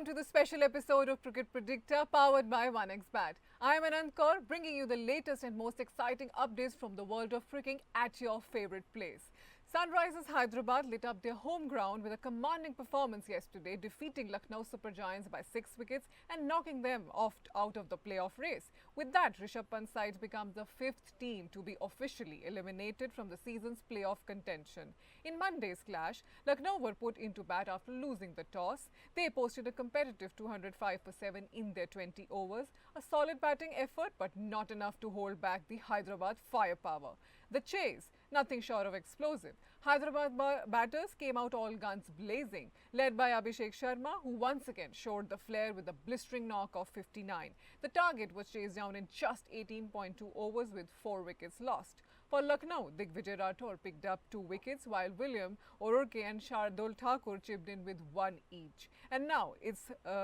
welcome to the special episode of Cricket Predicta powered by 1xBet. I am Anand Kaur, bringing you the latest and most exciting updates from the world of cricket at your favorite place. Sunrisers Hyderabad lit up their home ground with a commanding performance yesterday, defeating Lucknow Super Giants by 6 wickets and knocking them out of the playoff race. With that, Rishabh Pant's side becomes the fifth team to be officially eliminated from the season's playoff contention. In Monday's clash, Lucknow were put into bat after losing the toss. They posted a competitive 205 for 7 in their 20 overs, a solid batting effort but not enough to hold back the Hyderabad firepower. The chase, nothing short of explosive. Hyderabad batters came out all guns blazing, led by Abhishek Sharma, who once again showed the flair with a blistering knock of 59. The target was chased down in just 18.2 overs with 4 wickets lost. For Lucknow, Digvijay Rathore picked up 2 wickets while William O'Rourke and Shardul Thakur chipped in with 1 each. And now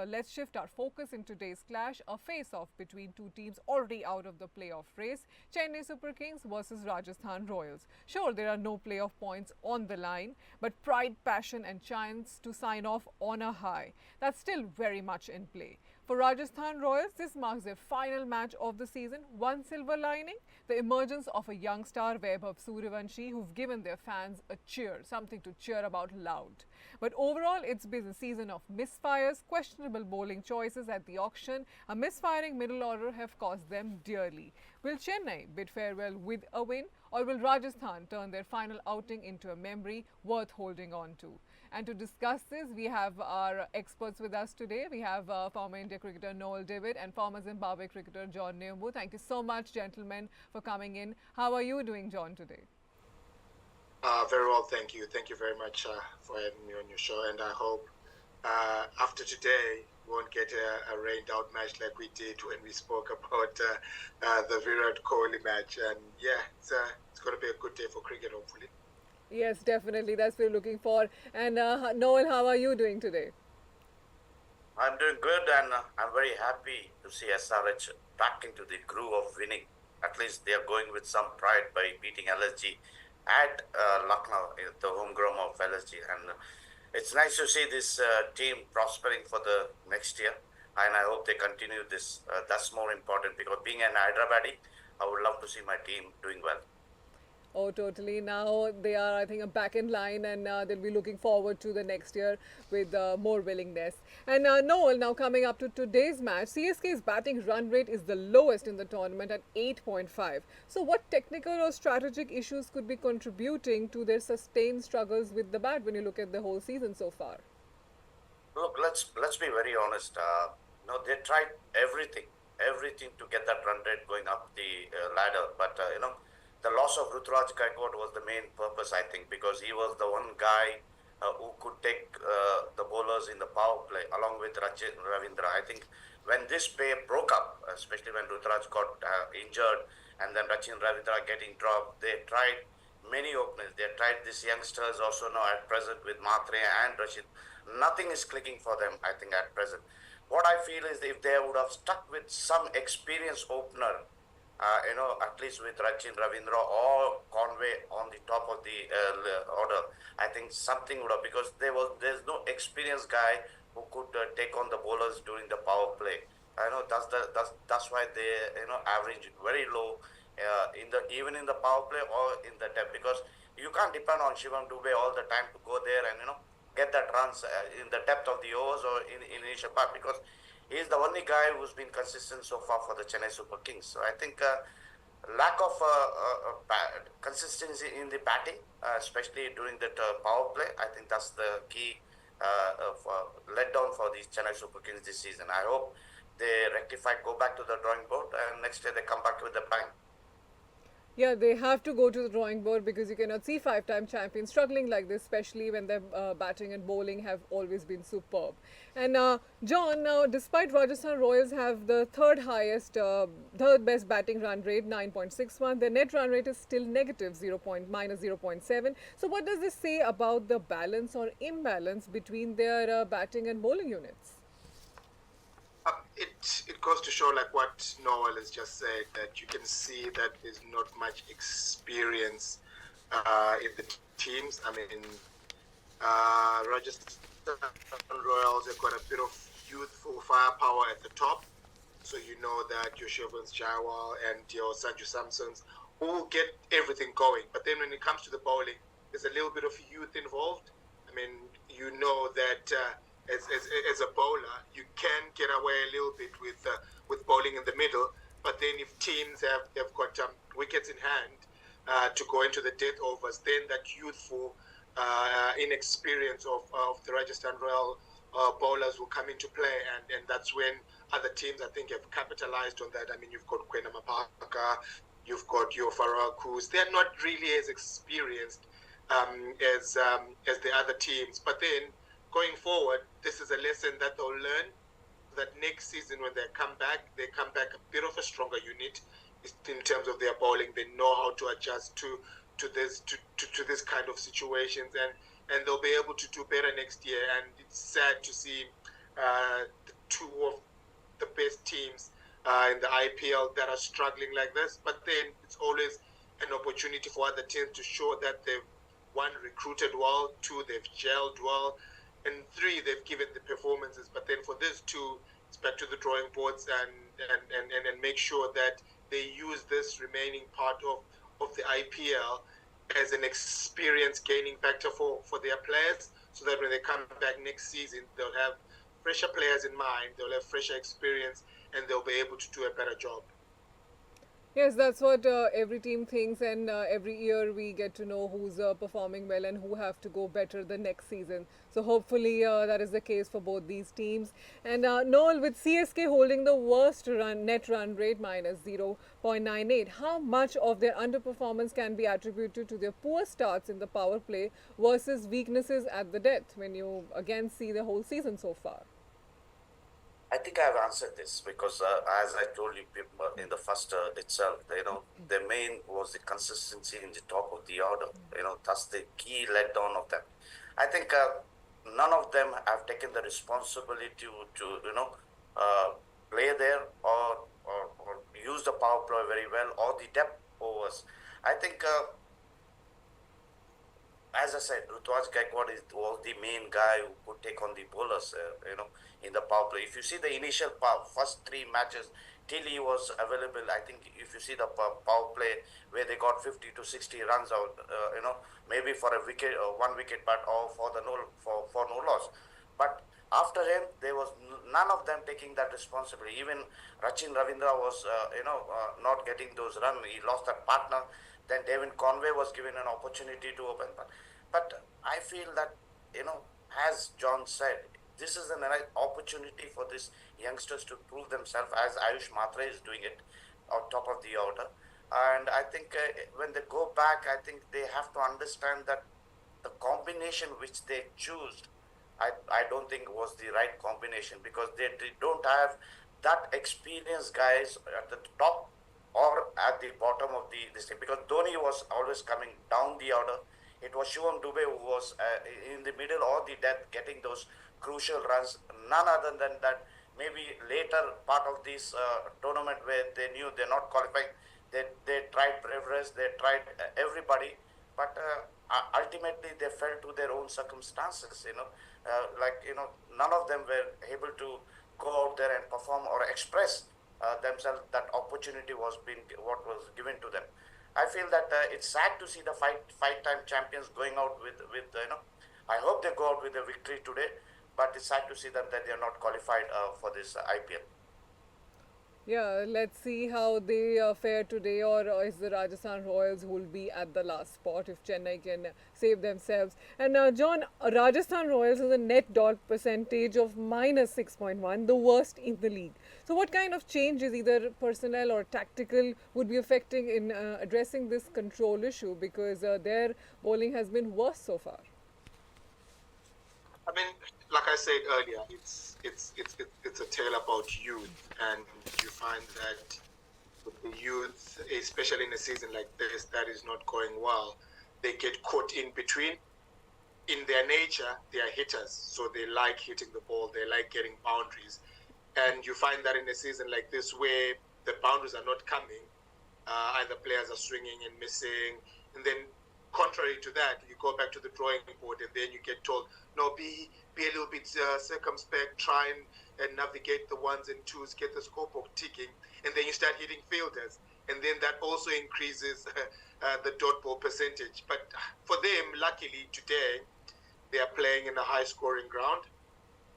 let's shift our focus in today's clash, a face-off between two teams already out of the playoff race, Chennai Super Kings versus Rajasthan Royals. Sure, there are no playoff points on the line, but pride, passion and chance to sign off on a high. That's still very much in play. For Rajasthan Royals, this marks their final match of the season. One silver lining, the emergence of a young star, Vaibhav Sooryavanshi, who've given their fans a cheer, something to cheer about loud. But overall, it's been a season of misfires, questionable bowling choices at the auction, a misfiring middle order have cost them dearly. Will Chennai bid farewell with a win, or will Rajasthan turn their final outing into a memory worth holding on to? And to discuss this, we have our experts with us today. We have former India cricketer Noel David and former Zimbabwe cricketer John Neumbu. Thank you so much, gentlemen, for coming in. How are you doing, John, today? Very well, thank you. Thank you very much for having me on your show. And I hope after today, we won't get a rained out match like we did when we spoke about the Virat Kohli match. And yeah, it's going to be a good day for cricket, hopefully. Yes, definitely. That's what we're looking for. And Noel, how are you doing today? I'm doing good, and I'm very happy to see SRH back into the groove of winning. At least they are going with some pride by beating LSG at Lucknow, the home ground of LSG. And it's nice to see this team prospering for the next year. And I hope they continue this. That's more important because being an Hyderabadi, I would love to see my team doing well. Oh, totally. Now they are, I think, back in line and they'll be looking forward to the next year with more willingness. And Noel, now coming up to today's match, CSK's batting run rate is the lowest in the tournament at 8.5. So what technical or strategic issues could be contributing to their sustained struggles with the bat when you look at the whole season so far? Look, let's be very honest. They tried everything to get that run rate going up the ladder, but the loss of Ruturaj Gaikwad was the main purpose, I think, because he was the one guy who could take the bowlers in the power play along with Rachin Ravindra. I think when this pair broke up, especially when Ruturaj got injured and then Rachin Ravindra getting dropped, they tried many openers. They tried these youngsters also now at present with Matre and Rashid. Nothing is clicking for them, I think, at present. What I feel is if they would have stuck with some experienced opener, at least with Rachin Ravindra or Conway on the top of the order, I think something would have, because there's no experienced guy who could take on the bowlers during the power play. I know that's why they average very low even in the power play or in the depth, because you can't depend on Shivam Dubey all the time to go there and get that runs in the depth of the overs or in initial part, because he's the only guy who's been consistent so far for the Chennai Super Kings. So I think lack of consistency in the batting, especially during the power play, I think that's the key letdown for these Chennai Super Kings this season. I hope they rectify, go back to the drawing board, and next year they come back with a bang. Yeah, they have to go to the drawing board because you cannot see five-time champions struggling like this, especially when their batting and bowling have always been superb. And John, now despite Rajasthan Royals have the third best batting run rate, 9.61, their net run rate is still negative, minus 0.7. So what does this say about the balance or imbalance between their batting and bowling units? It goes to show, like what Noel has just said, that you can see that there's not much experience in the teams. I mean, Rajasthan Royals have got a bit of youthful firepower at the top. So you know that your Shevans Jawal and your Sanju Samsons all get everything going. But then when it comes to the bowling, there's a little bit of youth involved. I mean, you know that as a bowler, you can get away a little bit with bowling in the middle. But then if teams have got wickets in hand to go into the death overs, then that youthful inexperience of the Rajasthan Royal bowlers will come into play, and that's when other teams, I think, have capitalized on that. I mean, you've got Kwena Mapaka, you've got your Farah Kuz. They're not really as experienced as the other teams. But then, going forward, this is a lesson that they'll learn, that next season when they come back a bit of a stronger unit in terms of their bowling. They know how to adjust to this kind of situations, and they'll be able to do better next year. And it's sad to see the two of the best teams in the IPL that are struggling like this. But then it's always an opportunity for other teams to show that they've, one, recruited well, two, they've gelled well, and three, they've given the performances. But then for these two, it's back to the drawing boards and make sure that they use this remaining part of the IPL as an experience gaining factor for their players, so that when they come back next season, they'll have fresher players in mind, they'll have fresher experience, and they'll be able to do a better job. Yes, that's what every team thinks, and every year we get to know who's performing well and who have to go better the next season. So hopefully that is the case for both these teams. And Noel, with CSK holding the worst net run rate minus 0.98, how much of their underperformance can be attributed to their poor starts in the power play versus weaknesses at the death, when you again see the whole season so far? I think I've answered this because, as I told you in the first itself, the main was the consistency in the top of the order. That's the key letdown of them. I think none of them have taken the responsibility to play there or use the power play very well, or the depth overs. I think. As I said, Ruturaj Gaikwad was the main guy who could take on the bowlers, in the power play. If you see the initial first three matches, till he was available, I think if you see the power play where they got 50 to 60 runs out, maybe for a wicket, 1 wicket, but or for no loss. But after him, there was none of them taking that responsibility. Even Rachin Ravindra was, not getting those runs. He lost that partner. Then Devin Conway was given an opportunity to open. But I feel that, as John said, this is an opportunity for these youngsters to prove themselves, as Ayush Matre is doing it on top of the order. And I think when they go back, I think they have to understand that the combination which they chose, I don't think was the right combination, because they don't have that experienced guys at the top or at the bottom of this thing, because Dhoni was always coming down the order. It was Shivam Dubey who was in the middle or the death, getting those crucial runs. None other than that, maybe later part of this tournament where they knew they're not qualifying, they tried Breveres, they tried everybody, but ultimately they fell to their own circumstances. None of them were able to go out there and perform or express themselves. That opportunity was what was given to them. I feel that it's sad to see the five-time champions going out with I hope they go out with a victory today, but it's sad to see that they are not qualified for this IPL. Yeah, let's see how they fare today, or is the Rajasthan Royals who will be at the last spot if Chennai can save themselves. And John, Rajasthan Royals has a net dot percentage of minus 6.1, the worst in the league. So what kind of changes, either personnel or tactical, would be affecting in addressing this control issue, because their bowling has been worse so far? I mean, like I said earlier, it's a tale about youth, and you find that with the youth, especially in a season like this that is not going well, they get caught in between. In their nature, they are hitters, so they like hitting the ball, they like getting boundaries, and you find that in a season like this where the boundaries are not coming, either players are swinging and missing, and then contrary to that, you go back to the drawing board, and then you get told, no, be a little bit circumspect, try and navigate the ones and twos, get the scoreboard ticking, and then you start hitting fielders. And then that also increases the dot ball percentage. But for them, luckily today, they are playing in a high scoring ground.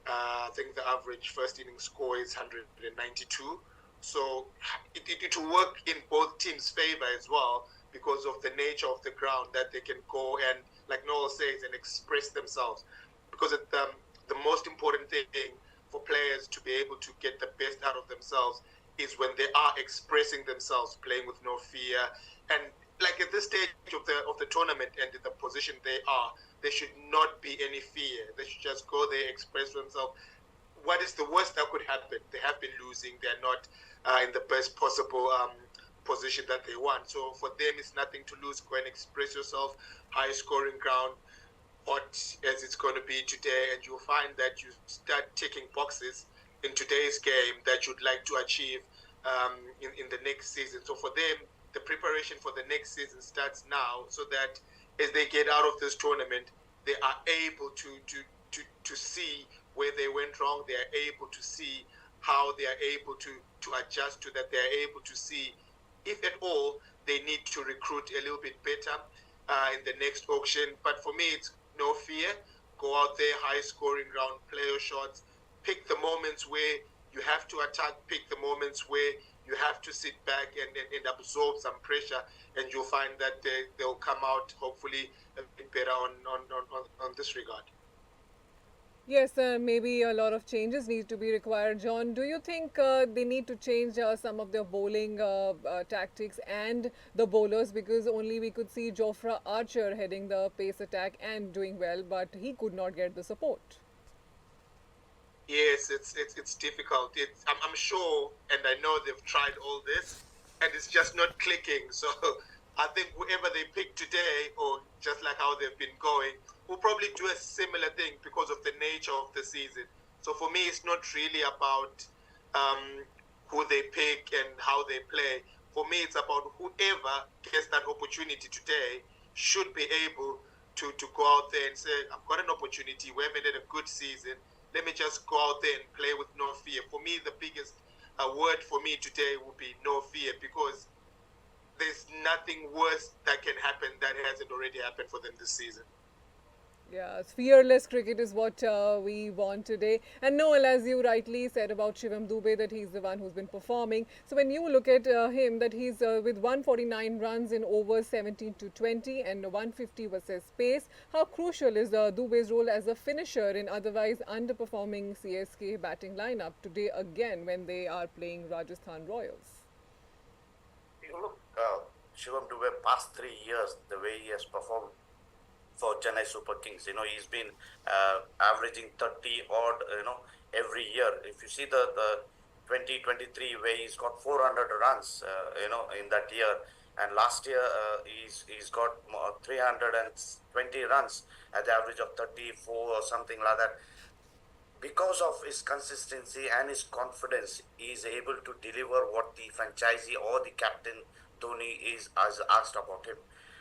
I think the average first inning score is 192. So it will work in both teams' favor as well because of the nature of the ground that they can go and, like Noel says, and express themselves. Because the most important thing for players to be able to get the best out of themselves is when they are expressing themselves, playing with no fear. And like at this stage of the tournament and in the position they are, there should not be any fear. They should just go there, express themselves. What is the worst that could happen? They have been losing. They're not in the best possible position that they want. So for them, it's nothing to lose. Go and express yourself. High scoring ground, hot as it's going to be today, and you'll find that you start ticking boxes in today's game that you'd like to achieve in the next season. So for them, the preparation for the next season starts now, so that as they get out of this tournament, they are able to see where they went wrong. They are able to see how they are able to adjust to that. They are able to see if at all they need to recruit a little bit better in the next auction. But for me, it's no fear. Go out there, high scoring ground, play your shots, pick the moments where you have to attack, pick the moments where you have to sit back and absorb some pressure, and you'll find that they'll come out hopefully a bit better on this regard. Yes, maybe a lot of changes need to be required. John, do you think they need to change some of their bowling tactics and the bowlers, because only we could see Jofra Archer heading the pace attack and doing well, but he could not get the support. Yes, it's difficult. I'm sure, and I know they've tried all this, and it's just not clicking. So I think whoever they pick today, or just like how they've been going, will probably do a similar thing because of the nature of the season. So for me, it's not really about who they pick and how they play. For me, it's about whoever gets that opportunity today should be able to go out there and say, I've got an opportunity. We haven't had a good season. Let me just go out there and play with no fear. For me, the biggest word for me today would be no fear, because there's nothing worse that can happen that hasn't already happened for them this season. Yeah, fearless cricket is what we want today. And Noel, as you rightly said about Shivam Dubey, that he's the one who's been performing. So when you look at him, that he's with 149 runs in overs 17 to 20 and 150 versus pace, how crucial is Dubey's role as a finisher in otherwise underperforming CSK batting lineup today again when they are playing Rajasthan Royals? You look, Shivam Dubey, past 3 years, the way he has performed for Chennai Super Kings. He's been averaging 30 odd, every year. If you see the 2023, where he's got 400 runs, in that year, and last year he's got 320 runs at the average of 34 or something like that. Because of his consistency and his confidence, he is able to deliver what the franchisee or the captain Dhoni has asked about him.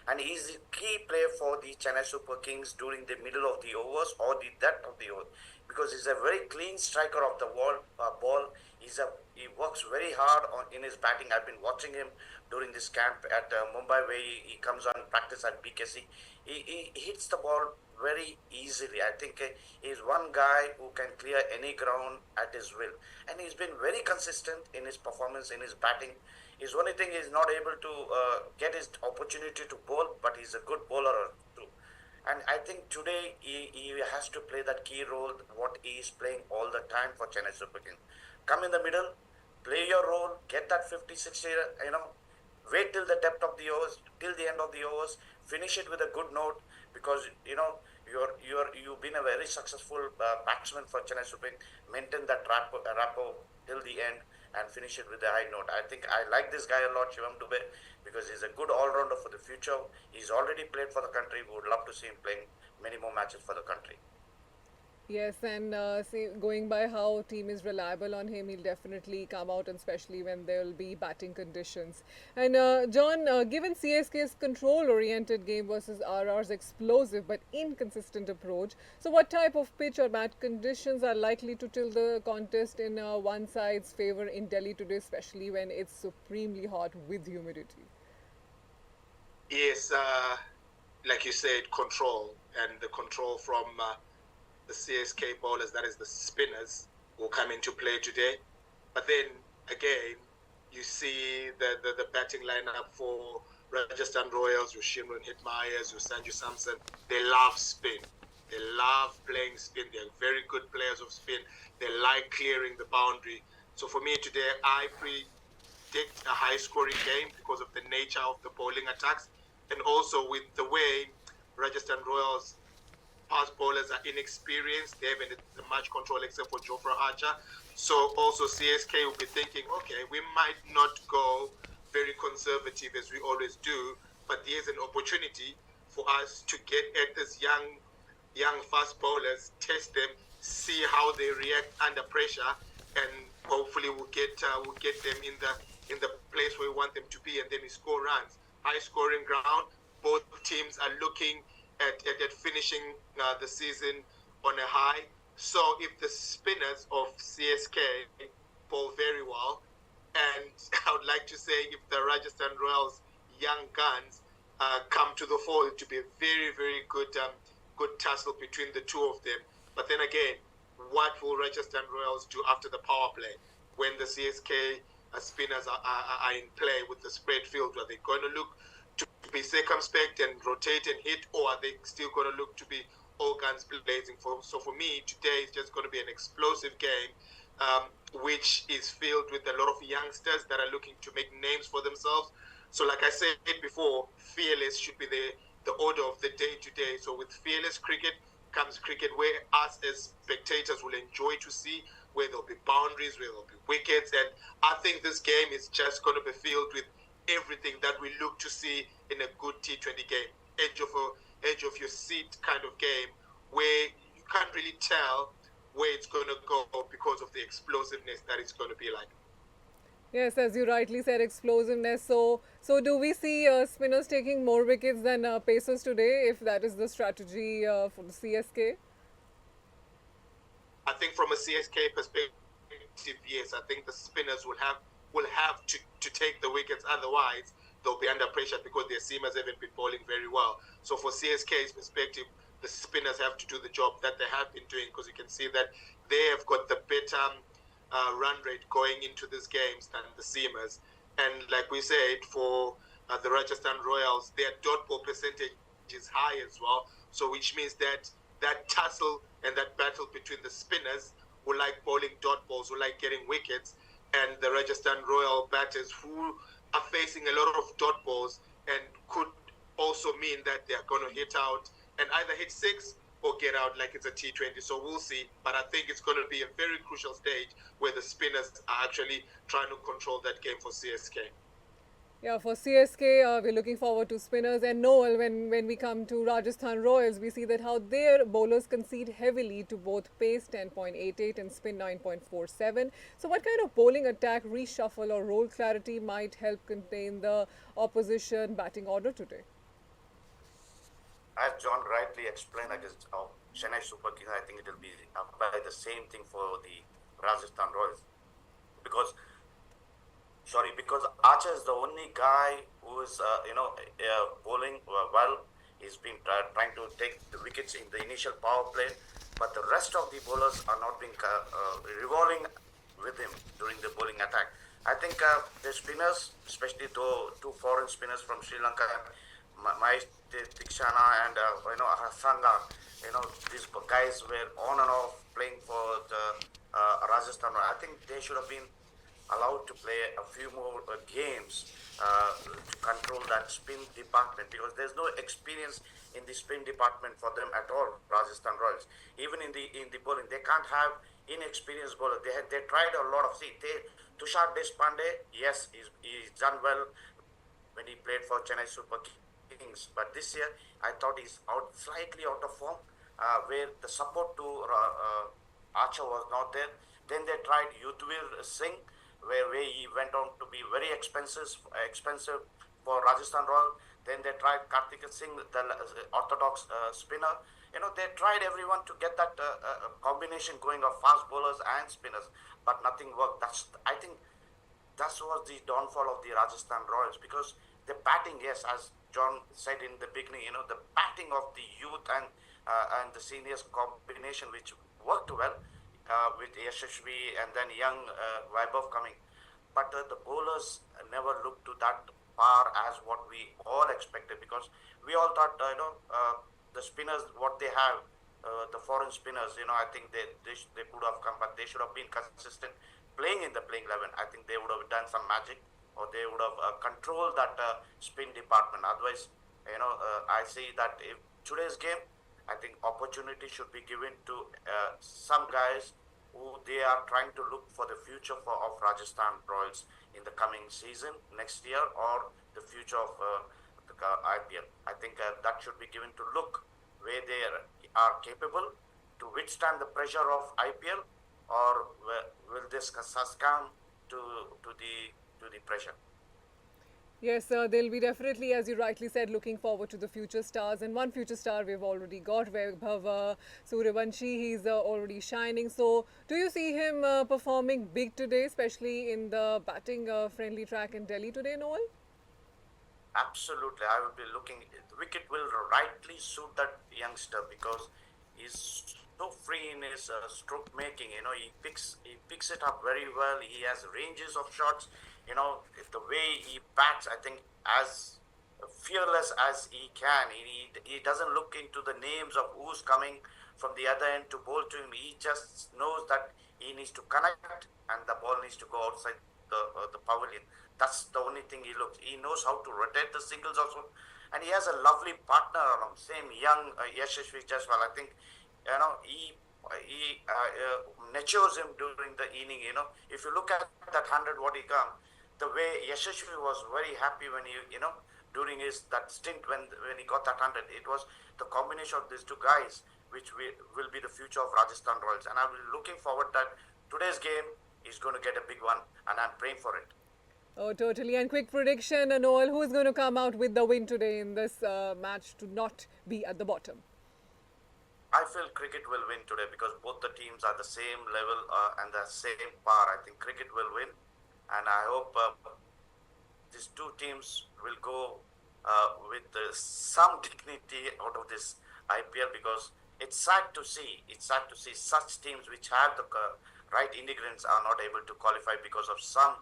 And he is the key player for the Chennai Super Kings during the middle of the overs or the depth of the over, because he's a very clean striker of the ball. He works very hard in his batting. I've been watching him during this camp at Mumbai, where he comes on practice at BKC. He hits the ball very easily. I think he's one guy who can clear any ground at his will, and he's been very consistent in his performance, in his batting. His only thing is not able to get his opportunity to bowl, but he's a good bowler too. And I think today he has to play that key role, what he is playing all the time for Chennai Super Kings. Come in the middle, play your role, get that 50, 60, wait till the depth of the overs, till the end of the overs, finish it with a good note, because you've been a very successful batsman for Chennai Super Kings. Maintain that rapport till the end and finish it with a high note. I think I like this guy a lot, Shivam Dubey, because he's a good all-rounder for the future. He's already played for the country. We would love to see him playing many more matches for the country. Yes, and see, going by how team is reliable on him, he'll definitely come out, and especially when there will be batting conditions. And John, given CSK's control-oriented game versus RR's explosive but inconsistent approach, so what type of pitch or bat conditions are likely to tilt the contest in one side's favor in Delhi today, especially when it's supremely hot with humidity? Yes, like you said, control and the control from the CSK bowlers, that is the spinners, will come into play today. But then again, you see the batting lineup for Rajasthan Royals, your Shimron Hitmeyers, your Sanju Samson. They love spin. They love playing spin. They're very good players of spin. They like clearing the boundary. So for me today, I predict a high-scoring game because of the nature of the bowling attacks, and also with the way Rajasthan Royals fast bowlers are inexperienced. They haven't had much control except for Jofra Archer. So also CSK will be thinking, okay, we might not go very conservative as we always do, but there's an opportunity for us to get at these young fast bowlers, test them, see how they react under pressure, and hopefully we'll get them in the place where we want them to be, and then we score runs. High scoring ground. Both teams are looking at finishing the season on a high. So if the spinners of CSK bowl very well, and I would like to say if the Rajasthan Royals young guns come to the fore, to be a very, very good tussle between the two of them. But then again, what will Rajasthan Royals do after the power play when the CSK spinners are in play with the spread field? Are they going to look to be circumspect and rotate and hit, or are they still going to look to be all guns blazing? So for me, today is just going to be an explosive game, which is filled with a lot of youngsters that are looking to make names for themselves. So like I said before, fearless should be the order of the day today. So with fearless cricket comes cricket where us as spectators will enjoy to see, where there'll be boundaries, where there'll be wickets. And I think this game is just going to be filled with everything that we look to see in a good T20 game. Edge of your seat kind of game where you can't really tell where it's going to go because of the explosiveness that it's going to be like. Yes, as you rightly said, explosiveness. So do we see spinners taking more wickets than pacers today, if that is the strategy for the CSK? I think from a CSK perspective, yes, I think the spinners will have to take the wickets. Otherwise, they'll be under pressure because their seamers haven't been bowling very well. So for CSK's perspective, the spinners have to do the job that they have been doing, because you can see that they have got the better run rate going into these games than the seamers. And like we said, for the Rajasthan Royals, their dot ball percentage is high as well. So which means that that tussle and that battle between the spinners who like bowling dot balls, who like getting wickets, and the Rajasthan Royal batters who are facing a lot of dot balls and could also mean that they are going to hit out and either hit six or get out like it's a T20. So we'll see. But I think it's going to be a very crucial stage where the spinners are actually trying to control that game for CSK. Yeah, for CSK, we're looking forward to spinners. And Noel, when we come to Rajasthan Royals, we see that how their bowlers concede heavily to both pace 10.88 and spin 9.47. So, what kind of bowling attack, reshuffle, or role clarity might help contain the opposition batting order today? As John rightly explained against Chennai Super Kings, I think it will be apply the same thing for the Rajasthan Royals, because because Archer is the only guy who is bowling well. He's been trying to take the wickets in the initial power play, but the rest of the bowlers are not being revolving with him during the bowling attack. I think the spinners, especially two foreign spinners from Sri Lanka, Mahesh Dikshana and Hasanga, these guys were on and off playing for the Rajasthan. I think they should have been allowed to play a few more games to control that spin department, because there's no experience in the spin department for them at all. Rajasthan Royals, even in the bowling, they can't have inexperienced bowler. They tried a lot of Tushar Deshpande. Yes, he's done well when he played for Chennai Super Kings, but this year I thought he's slightly out of form. where the support to Archer was not there. Then they tried Yudhvir Singh, where he went on to be very expensive for Rajasthan Royals. Then they tried Karthik Singh, the orthodox spinner. They tried everyone to get that combination going of fast bowlers and spinners, but nothing worked. I think that was the downfall of the Rajasthan Royals, because the batting, yes, as John said in the beginning, the batting of the youth and the seniors combination, which worked well with Yashashvi and then young Vaibhav coming, but the bowlers never looked to that par as what we all expected, because we all thought the spinners what they have, the foreign spinners, I think they could have come, but they should have been consistent playing in the playing 11. I think they would have done some magic, or they would have controlled that spin department. Otherwise, I see that if today's game, I think opportunity should be given to some guys who they are trying to look for the future of Rajasthan Royals in the coming season, next year, or the future of the IPL. I think that should be given to look where they are capable to withstand the pressure of IPL, or will this succumb to the pressure? Yes, they'll be definitely, as you rightly said, looking forward to the future stars. And one future star we've already got, Vaibhav Suryavanshi. He's already shining. So, do you see him performing big today, especially in the batting friendly track in Delhi today, Noel? Absolutely, I will be looking. The wicket will rightly suit that youngster, because he's so free in his stroke making. He picks it up very well. He has ranges of shots. The way he bats, I think, as fearless as he can. He doesn't look into the names of who's coming from the other end to bowl to him. He just knows that he needs to connect and the ball needs to go outside the pavilion. That's the only thing he looks. He knows how to rotate the singles also, and he has a lovely partner around. Same young Yashashvi Jaiswal. I think he nurtures him during the inning. If you look at that 100 what he come, the way Yashashvi was very happy when he during that stint when he got that 100. It was the combination of these two guys which will be the future of Rajasthan Royals, and I'm looking forward that today's game is going to get a big one, and I'm praying for it. Oh, totally. And quick prediction, Noel, who is going to come out with the win today in this match to not be at the bottom? I feel cricket will win today, because both the teams are the same level and the same par. I think cricket will win, and I hope these two teams will go with some dignity out of this IPL, because it's sad to see. It's sad to see such teams which have the right ingredients are not able to qualify because of some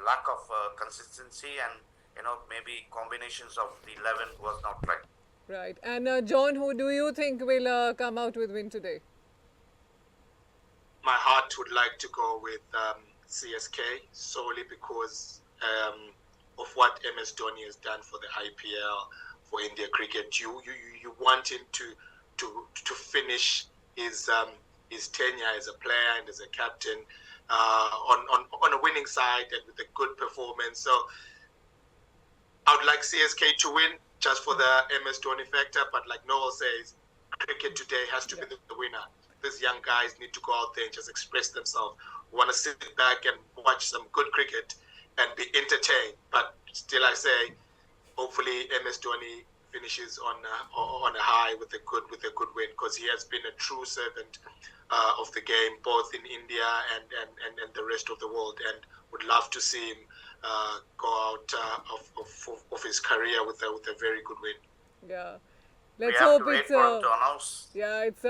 lack of consistency, and maybe combinations of the 11 was not right. Right. And John, who do you think will come out with win today? My heart would like to go with CSK, solely because of what MS Dhoni has done for the IPL, for India cricket. You want him to finish his tenure as a player and as a captain on a winning side and with a good performance. So I would like CSK to win, just for the MS Dhoni factor, but like Noel says, cricket today has to be the winner. These young guys need to go out there and just express themselves. We want to sit back and watch some good cricket and be entertained. But still, I say, hopefully MS Dhoni finishes on a high with a good win, because he has been a true servant of the game, both in India and the rest of the world, and would love to see him go out of his career with a very good win. Yeah, let's hope it's it's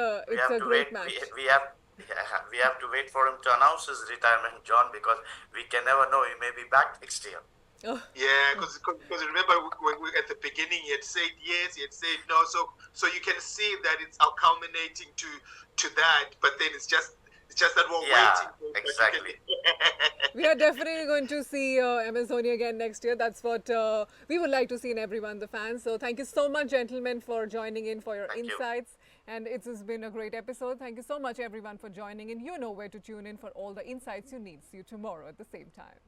a great match. We have to wait for him to announce his retirement, John, because we can never know. He may be back next year. Oh. Yeah, because remember when we at the beginning he had said yes, he had said no, so you can see that it's culminating to that, but then it's just that we're waiting. Exactly. We are definitely going to see MS Dhoni again next year. That's what we would like to see in everyone, the fans. So thank you so much, gentlemen, for joining in, for your insights. And it's been a great episode. Thank you so much, everyone, for joining in. You know where to tune in for all the insights you need. See you tomorrow at the same time.